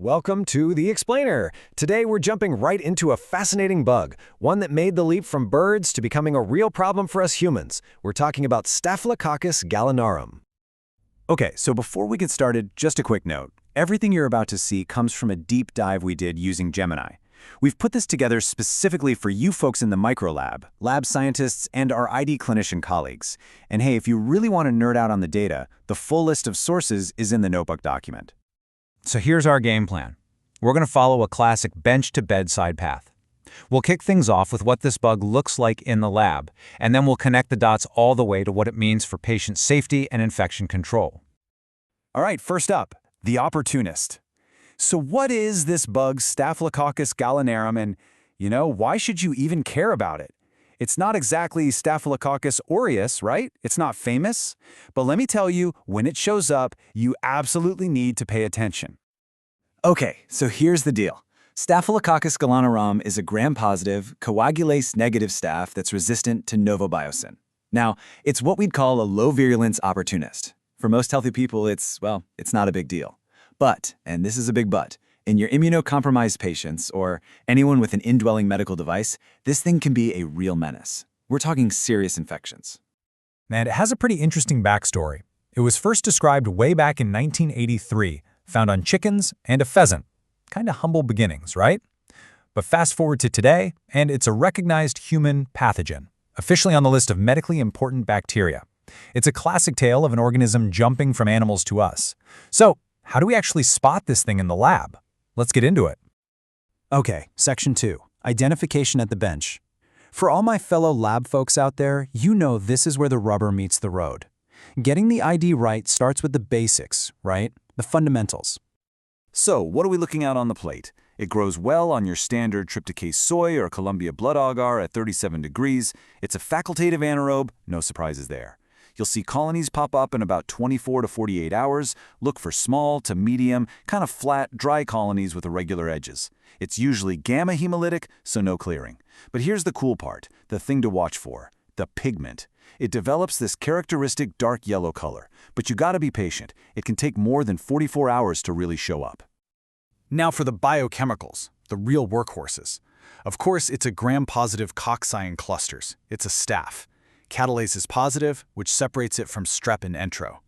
Welcome to The Explainer. Today we're jumping right into a fascinating bug, one that made the leap from birds to becoming a real problem for us humans. We're talking about Staphylococcus gallinarum. Okay, so before we get started, just a quick note. Everything you're about to see comes from a deep dive we did using Gemini. We've put this together specifically for you folks in the microlab, lab scientists, and our ID clinician colleagues. And hey, if you really want to nerd out on the data, the full list of sources is in the notebook document. So here's our game plan. We're going to follow a classic bench-to-bedside path. We'll kick things off with what this bug looks like in the lab, and then we'll connect the dots all the way to what it means for patient safety and infection control. All right, first up, the Opportunist. So what is this bug, Staphylococcus gallinarum, and, why should you even care about it? It's not exactly Staphylococcus aureus, right? It's not famous. But let me tell you, when it shows up, you absolutely need to pay attention. Okay, so here's the deal. Staphylococcus gallinarum is a gram-positive, coagulase-negative staph that's resistant to novobiocin. Now, it's what we'd call a low-virulence opportunist. For most healthy people, it's not a big deal. But, and this is a big but, in your immunocompromised patients or anyone with an indwelling medical device, this thing can be a real menace. We're talking serious infections. And it has a pretty interesting backstory. It was first described way back in 1983, found on chickens and a pheasant. Kind of humble beginnings, right? But fast forward to today, and it's a recognized human pathogen, officially on the list of medically important bacteria. It's a classic tale of an organism jumping from animals to us. So, how do we actually spot this thing in the lab? Let's get into it. Okay, Section 2, Identification at the bench. For all my fellow lab folks out there, you know this is where the rubber meets the road. Getting the ID right starts with the basics, right? The fundamentals. So, what are we looking at on the plate? It grows well on your standard tryptocase soy or Columbia blood agar at 37 degrees. It's a facultative anaerobe, no surprises there. You'll see colonies pop up in about 24 to 48 hours. Look for small to medium, kind of flat, dry colonies with irregular edges. It's usually gamma hemolytic, so no clearing. But here's the cool part, the thing to watch for, the pigment. It develops this characteristic dark yellow color, but you gotta be patient. It can take more than 44 hours to really show up. Now for the biochemicals, the real workhorses. Of course, it's a gram-positive cocci in clusters. It's a staph. Catalase is positive, which separates it from strep and entero.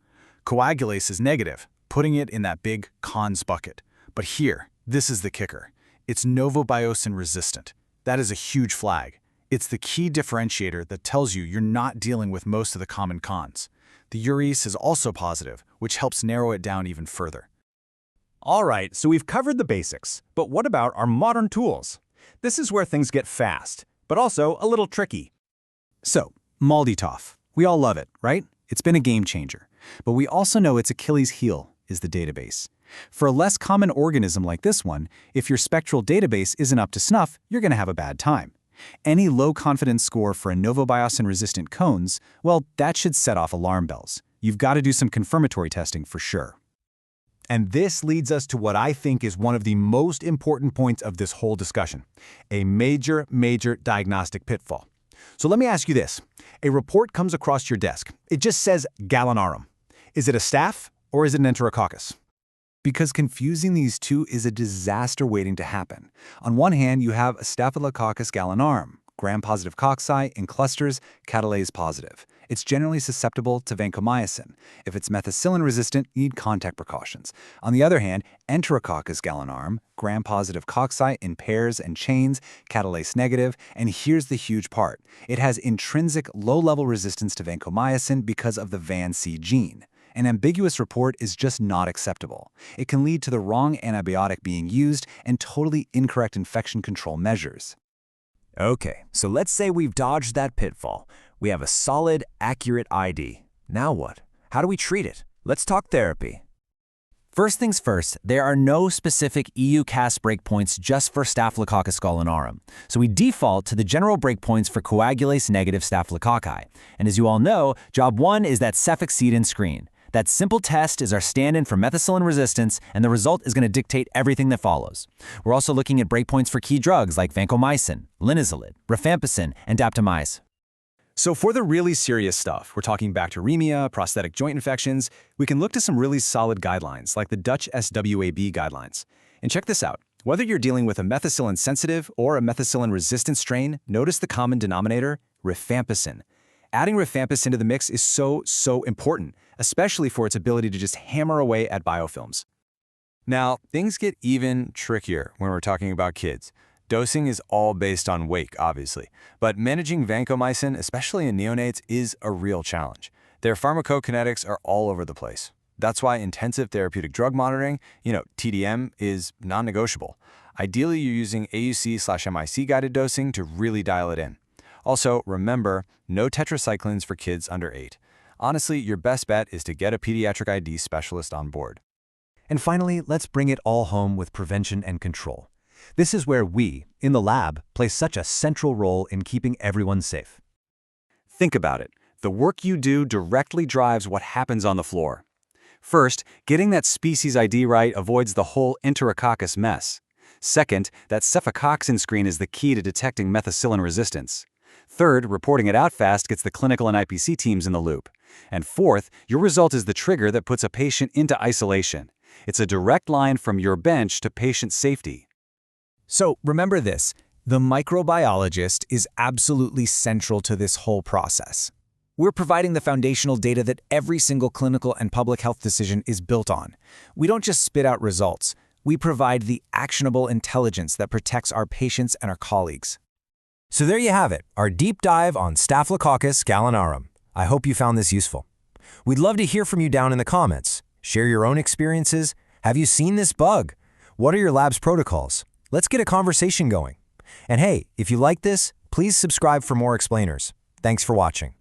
Coagulase is negative, putting it in that big cons bucket. But here, this is the kicker. It's novobiocin-resistant. That is a huge flag. It's the key differentiator that tells you you're not dealing with most of the common cons. The urease is also positive, which helps narrow it down even further. All right, so we've covered the basics, but what about our modern tools? This is where things get fast, but also a little tricky. So, MALDI-TOF. We all love it, right? It's been a game changer. But we also know its Achilles heel is the database. For a less common organism like this one, if your spectral database isn't up to snuff, you're going to have a bad time. Any low confidence score for a novobiocin-resistant cones, well, that should set off alarm bells. You've got to do some confirmatory testing for sure. And this leads us to what I think is one of the most important points of this whole discussion, a major diagnostic pitfall. So let me ask you this. A report comes across your desk. It just says Gallinarum. Is it a staph or is it an Enterococcus? Because confusing these two is a disaster waiting to happen. On one hand, you have a Staphylococcus gallinarum, gram-positive cocci in clusters, catalase positive. It's generally susceptible to vancomycin. If it's methicillin-resistant, you need contact precautions. On the other hand, Enterococcus gallinarum, gram-positive cocci in pairs and chains, catalase-negative, and here's the huge part. It has intrinsic low-level resistance to vancomycin because of the VAN-C gene. An ambiguous report is just not acceptable. It can lead to the wrong antibiotic being used and totally incorrect infection control measures. Okay, so let's say we've dodged that pitfall. We have a solid, accurate ID. Now what? How do we treat it? Let's talk therapy. First things first, there are no specific EU-CAS breakpoints just for Staphylococcus gallinarum, so we default to the general breakpoints for coagulase-negative staphylococci. And as you all know, job 1 is that cefoxetine screen. That simple test is our stand-in for methicillin resistance, and the result is going to dictate everything that follows. We're also looking at breakpoints for key drugs like vancomycin, linezolid, rifampicin, and daptomycin. So for the really serious stuff, we're talking bacteremia, prosthetic joint infections, we can look to some really solid guidelines like the Dutch SWAB guidelines. And check this out. Whether you're dealing with a methicillin-sensitive or a methicillin-resistant strain, notice the common denominator, rifampicin. Adding rifampicin to the mix is so important, especially for its ability to just hammer away at biofilms. Now, things get even trickier when we're talking about kids. Dosing is all based on weight, obviously, but managing vancomycin, especially in neonates, is a real challenge. Their pharmacokinetics are all over the place. That's why intensive therapeutic drug monitoring, TDM, is non-negotiable. Ideally, you're using AUC/MIC guided dosing to really dial it in. Also, remember, no tetracyclines for kids under 8. Honestly, your best bet is to get a pediatric ID specialist on board. And finally, let's bring it all home with prevention and control. This is where we, in the lab, play such a central role in keeping everyone safe. Think about it. The work you do directly drives what happens on the floor. First, getting that species ID right avoids the whole Enterococcus mess. Second, that cephalococcus screen is the key to detecting methicillin resistance. Third, reporting it out fast gets the clinical and IPC teams in the loop. And fourth, your result is the trigger that puts a patient into isolation. It's a direct line from your bench to patient safety. So remember this, the microbiologist is absolutely central to this whole process. We're providing the foundational data that every single clinical and public health decision is built on. We don't just spit out results. We provide the actionable intelligence that protects our patients and our colleagues. So there you have it, our deep dive on Staphylococcus gallinarum. I hope you found this useful. We'd love to hear from you down in the comments. Share your own experiences. Have you seen this bug? What are your lab's protocols? Let's get a conversation going. And hey, if you like this, please subscribe for more explainers. Thanks for watching.